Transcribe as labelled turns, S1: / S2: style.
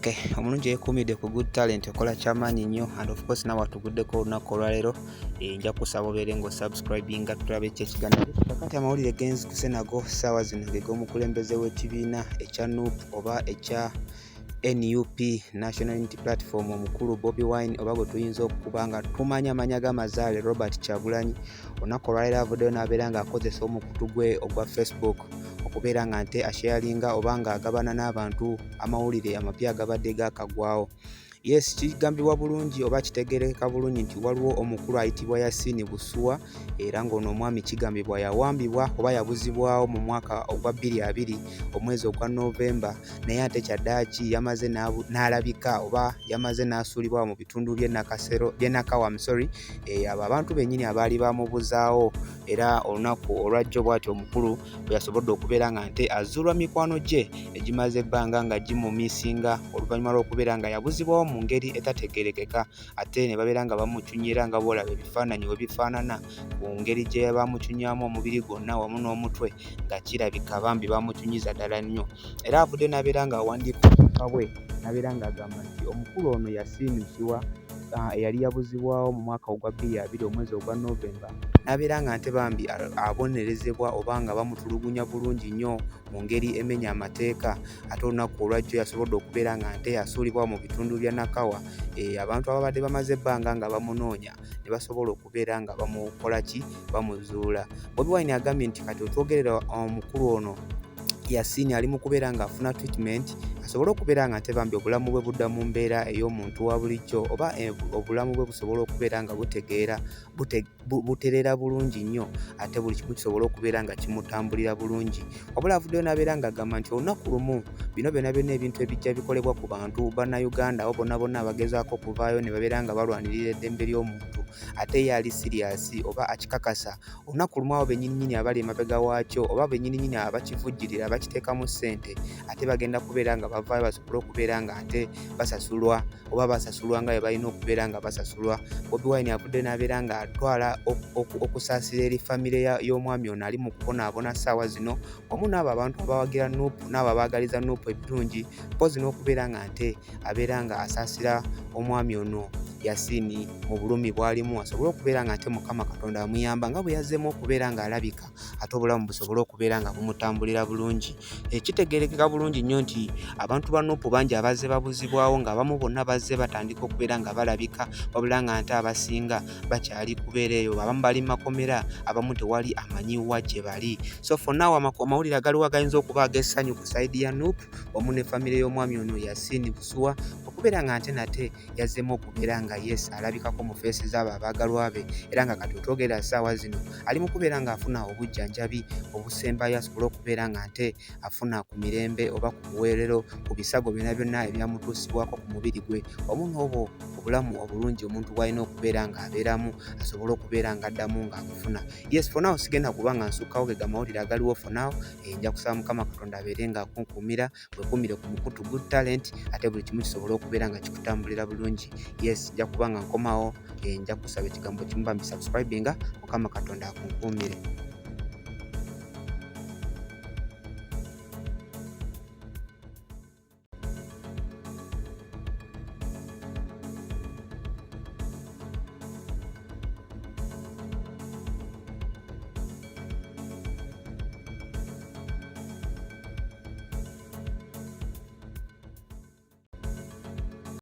S1: Okay, omulungi yeekuumidde ku Good Talent okola kyamaanyi nnyo and of course nawe atuguddeko olunaku olwaleero nja kusaba obeere ng'osubscribinga tulabe ki ekiganiro. Kakati amawulire genzikuse nago ssaawa zino ge g'omukulembeze w'ekibiina ekya NUP oba ekya NUP National Unity Platform omukulu Bobi Wine oba bwe tuyinza okuba nga tumanya amanya g'amazaale Robert Kyagulanyi. Olunaku olwaleero avuddeyo n'abeera ng'akozesa omukutu gwe ogwa Facebook okubeera nga nte asharinga oba nga agabana n'abantu amawulire amapya agabadde gaakagwawo. Yes, kigambibwa bulungi oba kitegeerekeka bulungi nti waliwo omukulu ayitibwa Yasin Busuwa era ng'ono omwami kigambibwa yawambibwa oba yabuzibwawo mu mwaka ogwa 2020 omwezi ogwa Novemba, naye ate kyaddaaki yamaze n'alabika oba yamaze n'asuulibwa mu bitundu by'e Nakawa. Abo abantu bennyini abaali bamubuzaawo era olunaku olwajjo bw'ati omukulu bwe yasobodde okubeera nga nte azuulwa mikwano gye egimaze ebbanga nga gimumiisinga oluvannyuma lw'okubeera nga yabuzibwawo mu ngeri etategeerekeka, ate ne babeera nga bamucunyira nga bw'olaba ebifaananyi we bifaanana ku ngeri gye bamucunyamu omubiri gwonna wamu n'omutwe nga kirabika bambi bamucunyiza ddala nnyo. Era avudde n'abeera nga awandiika obubaka bwe n'abeera ng'agamba nti omukulu ono Yasin Busuwa eyali yabuzibwawo mu mwaka ogwa 2020 omwezi ogwa Novemba n'abeera nga nte bambi abonerezebwa oba nga bamutulugunya bulungi nnyo mu ngeri emenya amateeka, ate olunaku olwajjo yasobodde okubeera nga nte yasuulibwa mu bitundu bya Nakawa. Abantu ababadde bamaze ebbanga nga bamunoonya ne basobola okubeera nga bamukola ki, bamuzuula. Bobi Wine agambye nti kati otwogerera omukulu ono Yasin ali mu kubeera ng'afuna treatment asobole okubeera nga nte bambi obulamu bwe budda mu mbeera ey'omuntu wa bulijjo oba obulamu bwe busobola okubeera nga buterera bulungi nnyo ate buli kimu kisobola okubeera nga kimutambulira bulungi. Wabula avuddeyo n'abeera ng'agamba nti olunaku lumu bino byonna ebintu ebijja bikolebwa ku bantu bannayuganda abo bonna abagezaako okuvaayo ne babeera nga balwanirira eddembe ly'omuntu ate ye ali siriyasi oba akikakasa, olunaku lumu abo bennyininyini abali emabega waakyo oba bennyininyini abakivujjirira bakiteekamu ssente ate bagenda kubeera nga bavaayo basobole okubeera nga ate basasulwa oba basasulwa nga bwe balina okubeera nga basasulwa. Bobi Wine avudde n'abeera ng'atwala okusaasira eri famire y'omwami ono ali mu kubonaabona ssaawa zino wamu n'abo abantu abawagira NUP n'abo abaagaliza NUP ebirungi mpozi n'okubeera nga nte abeera nga asaasira omwami ono Yasin mu bulumi bw'alimu asobole okubeera nga nte Mukama Katonda amuyamba nga bwe yazzeemu okubeera ng'alabika ate obulamu busobole okubeera nga bumutambulira bulungi. Kitegeerekeka bulungi nnyo nti abantu ba NUP bangi abazze babuzibwawo ng'abamu bonna bazze batandika okubeera nga balabika wabula nga nte abasinga bakyali kubeera eyo, abamu bali mu makomera, abamu tewali amanyiwa gye bali. So for now amawulire agaliwo agayinza okuba ag'essanyu ku sayidi ya NUP wamu ne famire y'omwami ono Yasin Busuwa okubeera nga nte nate yazzeemu okubeera nga yes alabikako mu feesi z'abo abaagalwa be era nga kati otwogerera ssaawa zino ali mu kubeera ng'afuna obujjanjabi obusembayo asobole okubeera nga nte afuna ku mirembe oba ku buweerero ku bisago byonna ebyamutuusibwako ku mubiri gwe wamu n'obwo obulamu obulungi omuntu bw'alina okubeera ng'abeeramu asobole okubeera ng'addamu ng'abufuna. Yes, for now sigenda kuba nga nsukkawo ge gamawulire agaliwo for now. Nja kusaba Mukama Katonda abeere ng'akunkuumira weekuumire ku mukutu Good Talent ate buli kimu kisobole okubeera nga kikutambulira bulungi. Yes, nja kuba nga nkomawo nja kusaba ekigambo kimu bambi subscribinga. Mukama Katonda akunkuumire.